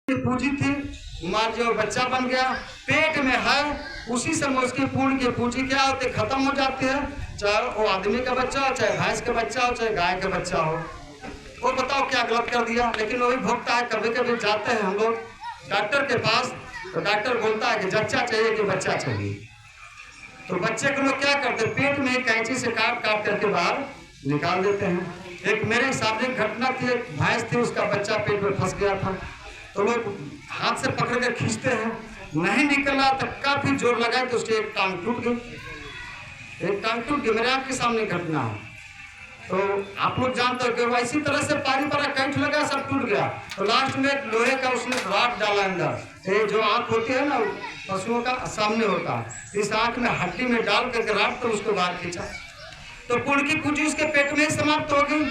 पूजी थी, मान जो बच्चा बन गया पेट में है, उसी समय उसकी पूर्ण की पूंजी क्या होती खत्म हो जाती है। चाहे वो आदमी का बच्चा हो, चाहे भैंस का बच्चा हो, चाहे गाय का बच्चा हो। वो बताओ क्या गलत कर दिया, लेकिन वही भोगता है। कभी कभी जाते हैं हम लोग डॉक्टर के पास, तो डॉक्टर बोलता है कि जच्चा चाहिए कि बच्चा चाहिए। तो बच्चे को लोग क्या करते हैं, पेट में कैंची से काट काट करके बाहर निकाल देते हैं। एक मेरे सामने घटना थी, एक भैंस थी, उसका बच्चा पेट में फंस गया था। तो लोग हाथ से पकड़ कर खींचते हैं, नहीं निकला तब काफी जोर लगाए तो उसकी एक टांग टूट गई। एक टांग टूट गई, मेरे आपके सामने घटना है। तो आप लोग जानते हो कि इसी तरह से पानी पर कैंठ लगा, सब टूट गया। तो लास्ट में लोहे का उसने राड डाला अंदर, ये जो आंख होती है ना पशुओं का सामने होता है, इस आंख में हड्डी में डाल करके राड तो उसको बाहर खींचा। तो पुण्य की पूंजी उसके पेट में समाप्त हो गई,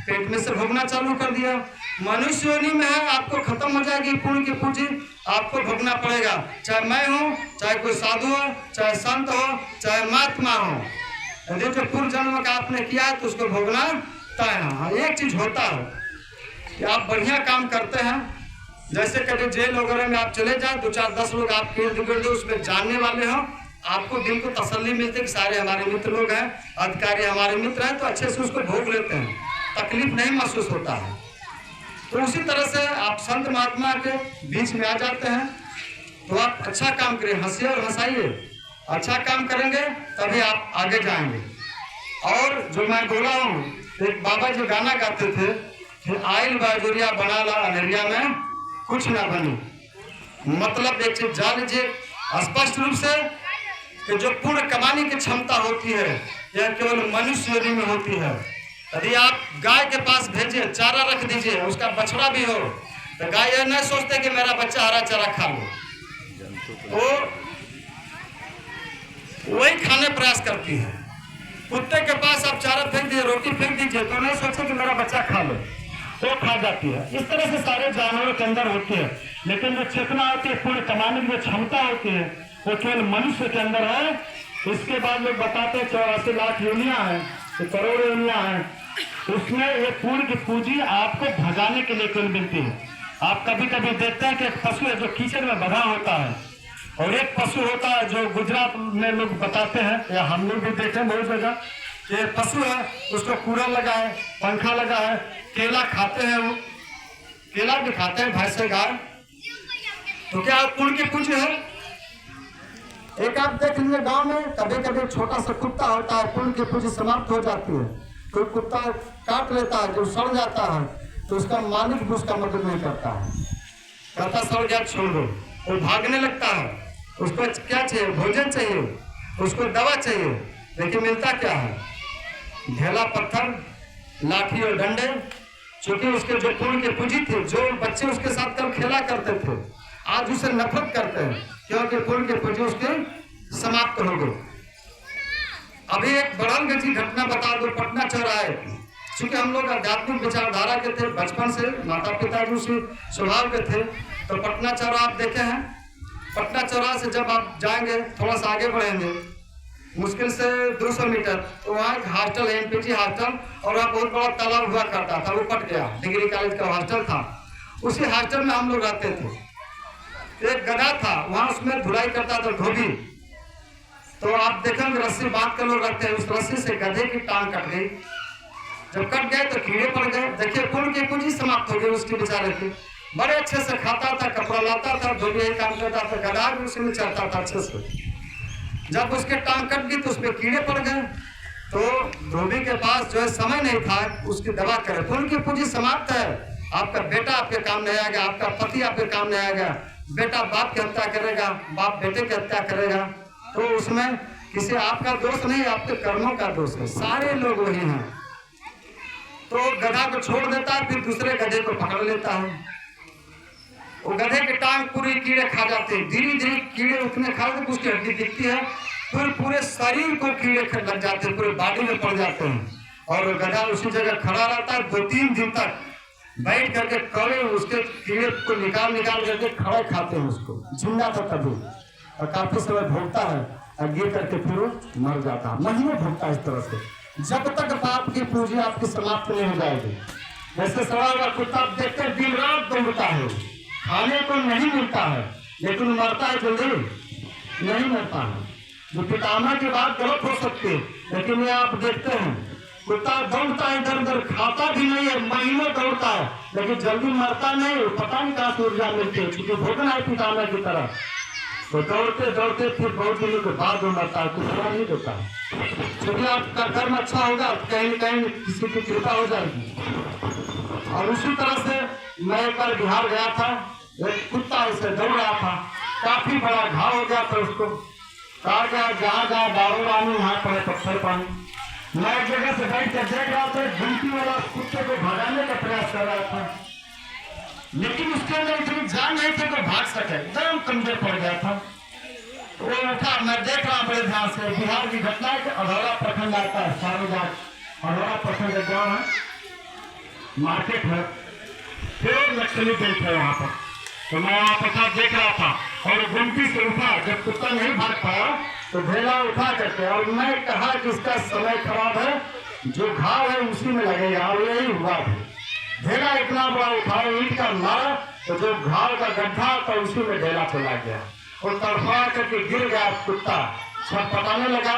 पेट में से भोगना चालू कर दिया। मनुष्य योनि में है, आपको खत्म हो जाएगी पुण्य की पूंजी, आपको भोगना पड़ेगा। चाहे मैं हूँ, चाहे कोई साधु हो, चाहे संत हो, चाहे महात्मा हो, यदि जो पूर्व जन्म का आपने किया है तो उसको भोगना तय है। एक चीज होता है कि आप बढ़िया काम करते हैं, जैसे कभी जेल वगैरह में आप चले जाए, 2-4-10 लोग आपके इर्द गिर्द उसमें जानने वाले हो, आपको दिल को तसल्ली मिलती है कि सारे हमारे मित्र लोग हैं, अधिकारी हमारे मित्र हैं, तो अच्छे से उसको भोग लेते हैं, तकलीफ नहीं महसूस होता है। तो उसी तरह से आप संत महात्मा के बीच में आ जाते हैं, तो आप अच्छा काम करें, हंसिए और हंसाइए। अच्छा काम करेंगे तभी आप आगे जाएंगे। और जो मैं बोला हूँ, एक बाबा जी गाना गाते थे कि आइल बाजुरिया बना ला अनरिया में कुछ ना बनी। मतलब एक चीज जान लीजिए स्पष्ट रूप से कि जो पूर्ण कमाने की क्षमता होती है यह केवल मनुष्य योनि में होती है। यदि आप गाय के पास भेजिए, चारा रख दीजिए, उसका बछड़ा भी हो, तो गाय यह नहीं सोचते कि मेरा बच्चा हरा चारा खा लो, तो वही खाने प्रयास करती है। कुत्ते के पास आप चारा फेंक दीजिए, रोटी फेंक दीजिए, तो नहीं सोचे कि मेरा बच्चा खा लो, तो खा जाती है। इस तरह से सारे जानवरों के अंदर होती है, लेकिन जो चेतना होती है, पूर्ण कमाने की जो क्षमता होती है, वो केवल मनुष्य के अंदर है। इसके बाद लोग बताते हैं 84 लाख योनियां हैं, करोड़ योनियां हैं, उसमें ये पूर्ण की पूंजी आपको भगाने के लिए केवल मिलती है। आप कभी कभी देखते हैं कि एक पशु है जो कीचड़ में बंधा होता है, और एक पशु होता है जो गुजरात में लोग बताते हैं, या हम लोग भी देखे बहुत जगह, ये पशु है उसको कूड़ा लगा है, पंखा लगा है, केला खाते हैं, वो केला भी खाते हैं भैंस गाय, तो क्या पुण्य की पूंजी है। एक आप देख लीजिए गांव में कभी कभी छोटा सा कुत्ता होता है, पुण्य की पूंजी समाप्त हो जाती है। कोई कुत्ता काट लेता है, जो सड़ जाता है, तो उसका मालिक भी उसका मदद नहीं करता है, कहता सड़ गया छोड़ दो, वो भागने लगता है। उसको क्या चाहिए, भोजन चाहिए, उसको दवा चाहिए, लेकिन मिलता क्या है, ढेला पत्थर, लाठी और डंडे। क्योंकि उसके जो पुण्य की पूंजी थी, जो बच्चे उसके साथ कल खेला करते थे, आज उसे नफरत करते हैं, क्योंकि पुण्य की पूंजी उसकी समाप्त हो गई। अभी एक बड़लगंज घटना बता दो, पटना चौराहे, क्योंकि हम लोग आध्यात्मिक विचारधारा के थे, बचपन से माता पिता जी उसी स्वभाव के थे, तो पटना चौराहा आप देखे हैं। पटना चौराहा से जब आप जाएंगे, थोड़ा सा आगे बढ़ेंगे, मुश्किल से 200 मीटर, तो वहाँ एक हॉस्टल है, एमपीजी हॉस्टल, और वहाँ बहुत बड़ा तालाब हुआ करता था, वो पट गया, डिग्री कॉलेज का हॉस्टल था, उसी हॉस्टल में हम लोग रहते थे। एक गधा था वहाँ, उसमें धुलाई करता था धोबी, तो आप देखेंगे रस्सी बांध कर लोग रखते हैं, उस रस्सी से गधे की टांग कट गई। जब कट गए तो कीड़े पड़ गए। देखिए पुण्य की पूंजी समाप्त हो गई उसकी बेचारे की। बड़े अच्छे से खाता था, कपड़ा लाता था, धोबी यही काम करता था, गधा भी उसी में चढ़ता था अच्छे से। जब उसके टांग कट गई तो उसमें कीड़े पड़ गए, तो धोबी के पास जो है समय नहीं था उसकी दवा करे। पुण्य की पूंजी समाप्त है, आपका बेटा आपके काम नहीं आएगा, आपका पति आपके काम नहीं आएगा, बेटा बाप की हत्या करेगा, बाप बेटे की हत्या करेगा, तो उसमें किसी आपका दोष नहीं, आपके कर्मों का दोष है, सारे लोग वही हैं। तो गधा को छोड़ देता है, फिर दूसरे गधे को पकड़ लेता है, वो गधे की टांग पूरी कीड़े खा जाते हैं, धीरे धीरे कीड़े उतने खा जाते, उसकी हड्डी दिखती है, फिर पूरे शरीर को कीड़े लग जाते हैं, पूरे बॉडी में पड़ जाते हैं, और गधा उसी जगह खड़ा रहता है 2-3 दिन तक बैठ करके, कड़े उसके कीड़े को निकाल करके खड़े खाते हैं उसको, जिंदा था तभी, और काफी समय भोगता है, और गिर करके फिर मर जाता है, महीने भोगता है इस तरह से, जब तक पाप की पूंजी आपकी समाप्त नहीं हो जाएगी। जैसे सड़ा हुआ कुत्ता देखते दिन रात दौड़ता है, खाने को नहीं मिलता है, लेकिन मरता है जल्दी नहीं मरता है। जो पितामह की बात गलत हो सकती है, लेकिन ये आप देखते हैं कुत्ता दौड़ता है इधर उधर, खाता भी नहीं है, महीनों दौड़ता है, लेकिन जल्दी मरता नहीं। पता नहीं कहाँ से ऊर्जा मिलती है, क्योंकि भोजन है पितामह की तरह। तो दौड़ते दौड़ते फिर बहुत दिनों के बाद वो मरता है, कुछ नहीं देता है। क्योंकि आपका कर्म अच्छा होगा, कहीं न कहीं किसी की कृपा हो जाएगी। और उसी तरह से मैं एक बार बिहार गया था, एक कुत्ता ऐसे दौड़ रहा था, काफी बड़ा घाव हो गया था उसको। कहा गया जहाँ जहाँ दारू पानी वहाँ पर पत्थर पानी। मैं एक जगह से बैठ कर देख रहा था, घंटी वाला कुत्ते को भगाने का प्रयास कर रहा था, लेकिन उसके अंदर इतनी जान नहीं थी कि भाग सके, एकदम कमजोर पड़ गया था। वो उठा, मैं देख रहा बड़े ध्यान से। बिहार की घटना है कि अधौरा प्रखंड आता है, सारोजात अधौरा प्रखंड गाँव है, मार्केट है, फिर नक्सली बेल्ट है वहाँ पर। तो मैं वहाँ पर देख रहा था और गुमटी से उठा, जब कुत्ता नहीं भाग पाया तो ढेला उठा करके, और मैं कहा कि इसका समय खराब है, जो घाव है उसी में लगेगा, और यही हुआ भी। ढेला इतना बड़ा उठाया, ईंट का मारा, तो जो घाव का गड्ढा था उसी में ढेला चला गया और तड़फा करके गिर गया कुत्ता, छटपटाने लगा।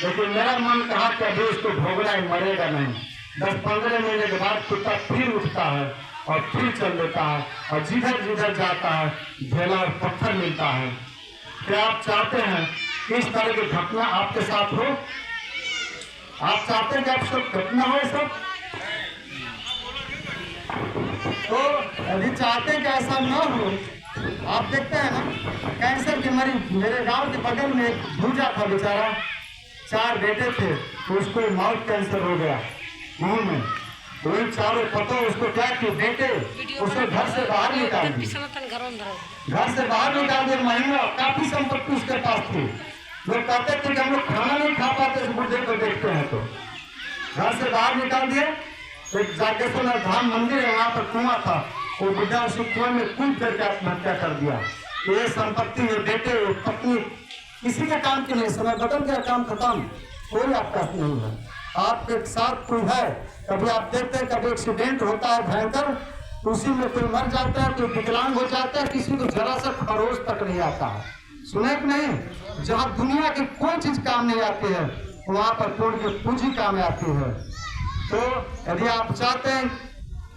लेकिन मेरा मन कहा कि अभी उसको भोगना ही, मरेगा नहीं। 10-15 महीने के बाद कुत्ता फिर उठता है और फिर चल देता है, और जिधर जिधर जाता है ढेला और पत्थर मिलता है। क्या आप चाहते हैं कि इस तरह की घटना आपके साथ हो? आप चाहते हैं कि आप सब घटना हो सब? तो अभी चाहते हैं कि ऐसा न हो। आप देखते हैं ना, कैंसर की मरीज मेरे गांव के बगल में एक भूजा था बेचारा, 4 बेटे थे, तो उसको माउथ कैंसर हो गया मुंह में। तो इन चारों पतों उसको क्या कि बेटे उसको घर से बाहर निकाल दिए, घर से बाहर निकाल दिए। महीनों काफी संपत्ति उसके पास थी। लोग कहते थे कि हम लोग खाना नहीं खा पाते इस बुढ़े को देखते हैं, तो घर से बाहर निकाल दिए। एक जागेश्वर धाम मंदिर है, वहाँ पर कुआं था, वो बुढ़ा उस कुएं में कूद करके आत्महत्या कर दिया। ये संपत्ति, ये बेटे, ये पत्नी किसी के काम की नहीं। समय बदल गया, काम खत्म, कोई आपका नहीं है। आपके साथ कोई है, कभी आप देखते हैं कभी एक्सीडेंट होता है भयंकर, उसी में कोई मर जाता है, कोई विकलांग हो जाता है, किसी को जरा सा खरोच तक नहीं आता है। सुने कि नहीं? जहाँ दुनिया की कोई चीज काम नहीं आती है, वहाँ पर पूर्ण की पूंजी काम आती है। तो यदि आप चाहते हैं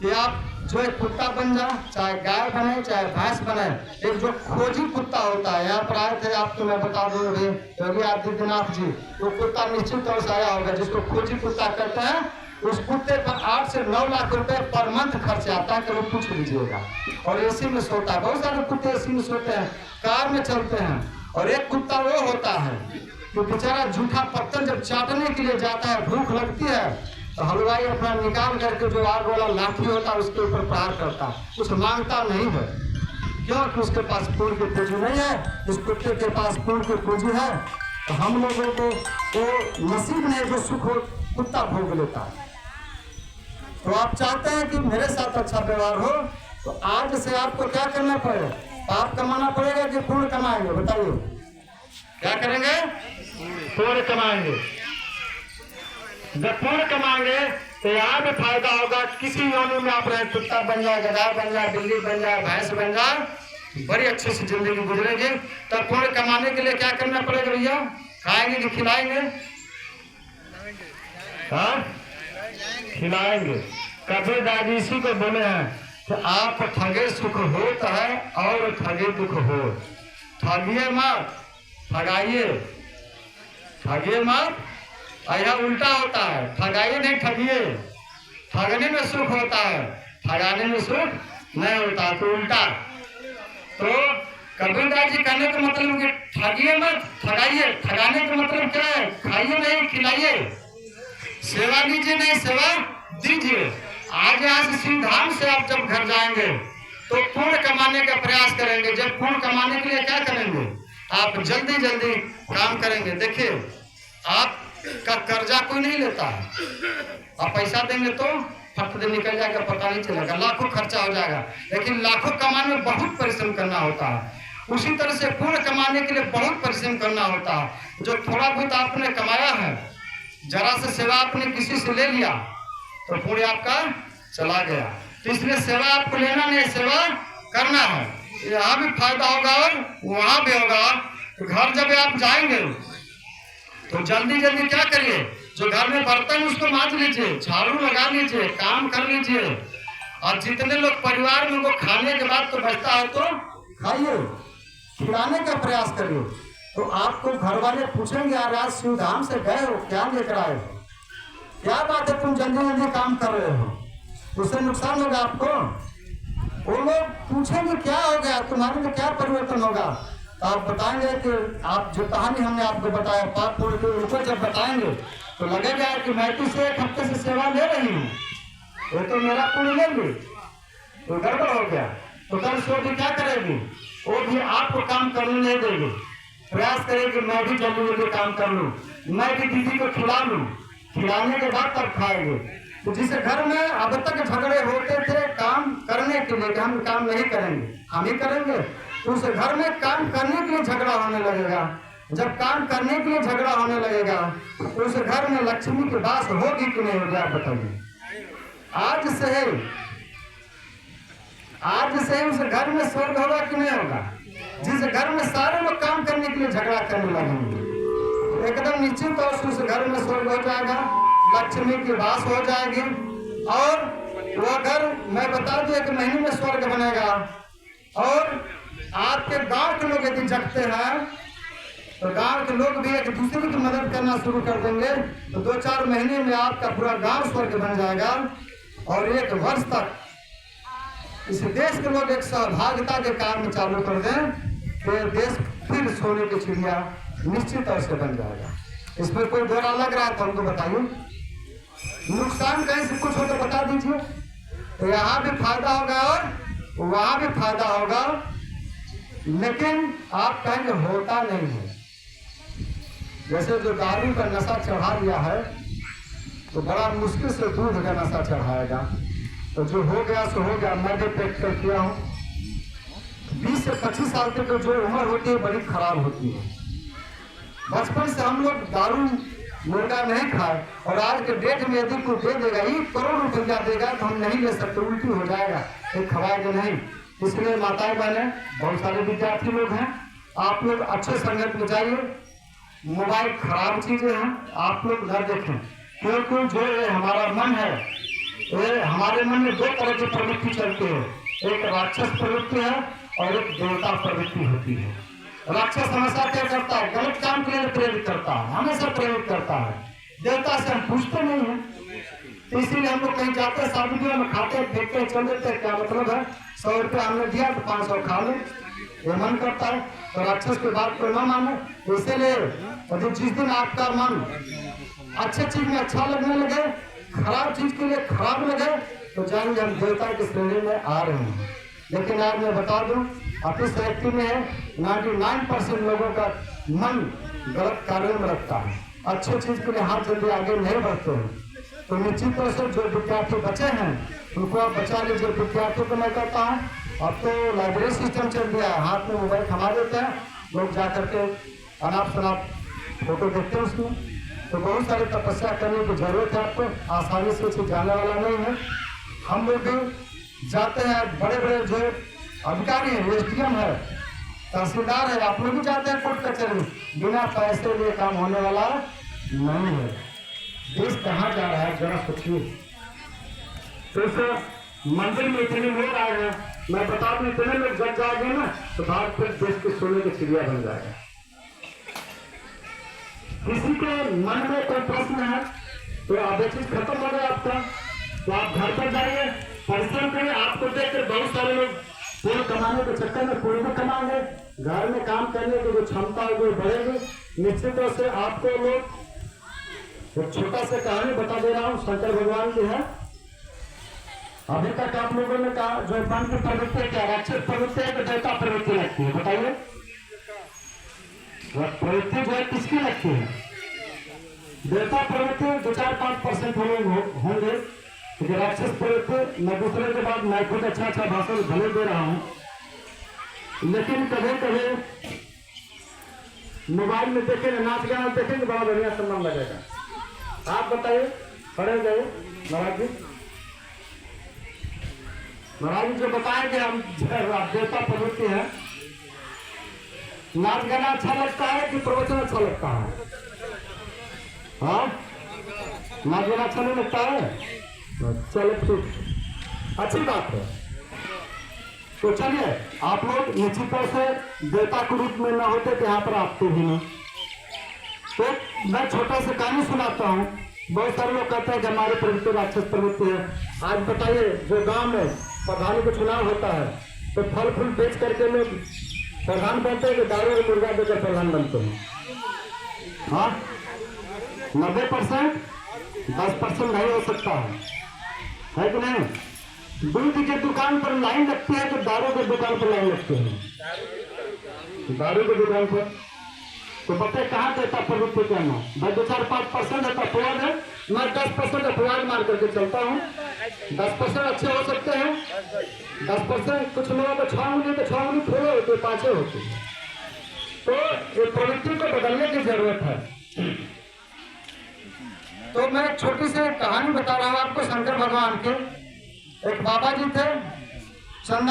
कि आप जो एक कुत्ता बन जाए, चाहे गाय बने चाहे भैंस बने, एक जो खोजी कुत्ता होता है, यहाँ पर आए थे आपको मैं बता दूं योगी आदित्यनाथ जी, वो कुत्ता निश्चित तौर से आया होगा जिसको खोजी कुत्ता कहते हैं। उस कुत्ते पर 8 से 9 लाख रुपए पर मंथ खर्च आता है, कभी पूछ लीजिएगा। और एसी में सोता है, बहुत सारे कुत्ते एसी में सोते हैं, कार में चलते हैं। और एक कुत्ता वो होता है कि बेचारा झूठा पत्थर जब चाटने के लिए जाता है, भूख लगती है, तो हलवाई अपना निकाल करके जो आग वाला लाठी होता है उसके ऊपर प्रहार करता है, कुछ मांगता नहीं है। क्यों? कि उसके पास पूर्ण की पूंजी नहीं है, उस कुत्ते के पास पूर्ण की पूंजी है। तो हम लोगों को वो नसीब नहीं जो सुख हो कुत्ता भोग लेता है। तो आप चाहते हैं कि मेरे साथ अच्छा व्यवहार हो, तो आज से आपको क्या करना पड़ेगा? पाप कमाना पड़ेगा कि पुण्य कमाएंगे? बताइए, क्या करेंगे? पुण्य कमाएंगे। जब पुण्य कमाएंगे तो यहाँ भी फायदा होगा। किसी योनि में आप रहे, कुत्ता बन जाए, गधा बन जाए, बिल्ली बन जाए, भैंस बन जाए, बड़ी अच्छी सी जिंदगी गुजरेगी। तब पुण्य कमाने के लिए क्या करना पड़ेगा भैया? खाएंगे कि खिलाएंगे? हाँ, खिलाएंगे। कबीर दादी इसी को बोले हैं कि आप ठगे सुख होता है और ठगे दुख हो। ठगिए मत, ठगाइए, ठगिए मत। यह उल्टा होता है, ठगाइए नहीं ठगिए। ठगने में सुख होता है, ठगाने में सुख नहीं होता, तो उल्टा। तो कबीरदास जी कहने का मतलब कि ठगिए मत, ठगाइए। ठगाने का मतलब क्या है? खाइए नहीं, खिलाइए। सेवा लीजिए नहीं, सेवा दीजिए। आज यहाँ से सिंधाम से आप जब घर जाएंगे तो पुण्य कमाने का प्रयास करेंगे। जब पुण्य कमाने के लिए क्या करेंगे? आप जल्दी जल्दी काम करेंगे। देखिए, आपका कर्जा कोई नहीं लेता है, आप पैसा देंगे तो फट दे निकल जाएगा, पता नहीं चलेगा, लाखों खर्चा हो जाएगा। लेकिन लाखों कमाने में बहुत परिश्रम करना होता है। उसी तरह से पुण्य कमाने के लिए बहुत परिश्रम करना होता है। जो थोड़ा बहुत आपने कमाया है, जरा से सेवा आपने किसी से ले लिया तो पुण्य आपका चला गया। तो इसलिए सेवा आपको लेना नहीं, सेवा करना है, यहाँ भी फायदा होगा और वहाँ भी होगा। तो घर जब आप जाएंगे तो जल्दी जल्दी क्या करिए, जो घर में बर्तन उसको मांज लीजिए, झाड़ू लगा लीजिए, काम कर लीजिए। और जितने लोग परिवार में वो खाने के बाद तो बचता है तो खाइए, खिलाने का प्रयास करिए। तो आपको घर वाले पूछेंगे यार आज शिवधाम से गए हो, क्या लेकर आए हो, क्या बात है तुम जल्दी जल्दी काम कर रहे हो, उससे नुकसान होगा आपको। वो लोग पूछेंगे क्या हो गया, तुम्हारे में क्या परिवर्तन होगा। तो आप बताएंगे कि आप जो कहानी हमने आपको बताया पाप पुण्य के, उनको जब बताएंगे तो लगेगा कि मैं तो से 1 हफ्ते से सेवा ले रही हूँ, वो तो मेरा पुण्य लेंगे, तो गड़बड़ हो गया। तो कल सो भी क्या करेगी, वो भी आपको काम करने नहीं देगी, प्रयास करेगी मैं भी जल्दी जल्दी काम कर लूँ, मैं भी दीदी को खिला लूँ, खिलाने के बाद तब खाएंगे। तो जिस घर में अब तक झगड़े होते थे काम करने के लिए, हम काम नहीं करेंगे हम ही करेंगे, तो उस घर में काम करने के लिए झगड़ा होने लगेगा। जब काम करने के लिए झगड़ा होने लगेगा तो उस घर में लक्ष्मी की वास होगी कि नहीं होगी, आप बताइए। आज से उस घर में स्वर्ग होगा कि नहीं होगा। जिस घर में सारे लोग काम करने के लिए झगड़ा करने लगेंगे, एकदम निश्चित तौर से उस घर में स्वर्ग हो जाएगा, लक्ष्मी की वास हो जाएगी। और वो घर मैं बता दूं 1 महीने में स्वर्ग बनेगा। और आपके गांव के लोग यदि जगते हैं तो गांव के लोग भी एक दूसरे की मदद करना शुरू कर देंगे, तो 2-4 महीने में आपका पूरा गांव स्वर्ग बन जाएगा। और 1 वर्ष तक इस देश के लोग एक सहभागिता के काम चालू कर दें तो देश फिर सोने की चिड़िया निश्चित तौर से बन जाएगा। इसमें कोई दोहरा लग रहा है तो हमको बताइए, नुकसान कहीं से कुछ हो तो बता दीजिए। तो यहाँ भी फायदा होगा और वहाँ भी फायदा होगा, लेकिन आप कहेंगे होता नहीं है। जैसे जो दारू का नशा चढ़ा लिया है तो बड़ा मुश्किल से दूध का नशा चढ़ाएगा, तो जो हो गया सो हो गया। मैं भी प्रैक्टिकल किया हूँ, 20 से 25 साल तक जो उम्र होती है बड़ी खराब होती है। बचपन से हम लोग दारू मुर्गा नहीं खाए, और आज के डेट में यदि कोई दे देगा 1 करोड़ रुपया देगा तो हम नहीं ले सकते, उल्टी हो जाएगा, एक खवाएगा नहीं। इसलिए माताएं बहनें, बहुत सारे विद्यार्थी लोग हैं, आप लोग अच्छे संगत में जाइए। मोबाइल खराब चीजें हैं, आप लोग घर देखें, क्योंकि जो हमारा मन है, ये हमारे मन में 2 तरह की प्रवृत्ति चलती है, एक राक्षस प्रवृत्ति है और एक देवता प्रवृत्ति होती है। राक्षस हमेशा क्या करता है, गलत काम के लिए प्रेरित करता है, हमेशा प्रेरित करता है। देवता से हम पूछते नहीं है, तो इसीलिए हम लोग कहीं जाते हैं शादी में खाते फेंकते चल देते, क्या मतलब है, 100 रुपया हमने दिया तो 500 खा लो, ये मन करता है। तो राक्षस की बात को न माने, इसीलिए जिस दिन आपका मन अच्छे चीज में अच्छा लगने लगे, खराब चीज के लिए खराब लगे, तो जानिए हम देवता की श्रेणी में आ रहे हैं। लेकिन आज मैं बता दूं, ऑफिस व्यक्ति में 99% लोगों का मन गलत कार्यों में रखता है, अच्छे चीज के लिए हाथ जल्दी आगे नहीं बढ़ते हैं। तो निश्चित तौर से जो विद्यार्थी बचे हैं उनको आप बचा लीजिए। विद्यार्थियों को मैं कहता हूँ, अब तो लाइब्रेरी सिस्टम चल गया है, हाथ में मोबाइल थमा देते हैं, लोग जा करके अनाप शनाप फोटो देखते हैं उसमें। तो बहुत सारी तपस्या करने की जरूरत है आपको, आसानी से कुछ जाने वाला नहीं है। हम लोग भी जाते हैं, बड़े बड़े जो अधिकारी है, SDM है, तहसीलदार है, आप लोग भी जाते हैं कोर्ट कचहरी, बिना पैसे लिए काम होने वाला नहीं है। देश कहाँ जा रहा है जरा सोचिए। तो मंदिर में इतने लोग आए हैं, मैं बता दूं इतने लोग जग जाएंगे ना तो भारत फिर देश के सोने की चिड़िया बन जाएगा। किसी के मन में कोई प्रश्न है तो अब चीज खत्म हो गया आपका, तो आप घर पर जाइए, परिश्रम करिए। आपको देखकर बहुत सारे लोग पूरे कमाने के चक्कर में पूरे में कमाएंगे, घर में काम करने की जो क्षमता है वो बढ़ेगी। निश्चित तौर से आपको लोग एक छोटा सा कहानी बता दे रहा हूँ, शंकर भगवान की है। अभी तक आप लोगों ने कहा जो मन की प्रवृत्ति क्या, राक्षस प्रवृत्ति है कि देवता प्रवृत्ति लगती है, बताइए। प्रवृत्ति जो है किसकी लगती है? देवता प्रवृत्ति 2-4-5% होंगे, क्योंकि राक्षस प्रवृत्ति मैं दूसरे के बाद मैं खुद अच्छा भाषण भले दे रहा हूँ, लेकिन कभी कभी मोबाइल में देखेंगे, नाच गाना देखेंगे, बड़ा बढ़िया सम्मान लगेगा। आप बताइए, खड़े हो जाइए महाराज जी। महाराज जी जो बताएंगे हम देवता प्रवृत्ति है। नाच गाना अच्छा लगता है कि प्रवचन अच्छा लगता है? हाँ, नाच गाना अच्छा नहीं लगता है? चलो ठीक, अच्छी बात है। तो चलिए, आप लोग निश्चितों से देवता के रूप में न होते तो यहाँ पर आते भी नहीं। तो मैं छोटा सा कहानी सुनाता हूँ। बहुत सारे लोग कहते हैं कि हमारी प्रवृत्ति राक्षस प्रवृत्ति है। आज बताइए, जो गांव में प्रधानी का चुनाव होता है तो फल फूल बेच करके लोग प्रधान बनते हैं कि दारू और मुर्गा देकर प्रधान बनते हैं? हाँ, 90%, 10% नहीं हो सकता है कि नहीं? दूध की दुकान पर लाइन लगती है तो दारू की दुकान पर लाइन लगती है। दारू की दुकान पर तो पता कहाँ देता प्रवृत्ति करना? भाई 2-4-5% है तो अपवाद है। मैं 10% अपवाद मार करके चलता हूँ। 10% अच्छे हो सकते हैं, 10% कुछ लोगों को 6 उंगली तो 6 उंगली थोड़े होते, 5 होते। तो ये प्रवृत्ति को बदलने की जरूरत है। तो मैं एक छोटी सी कहानी बता रहा हूँ आपको। शंकर भगवान के एक बाबा जी थे,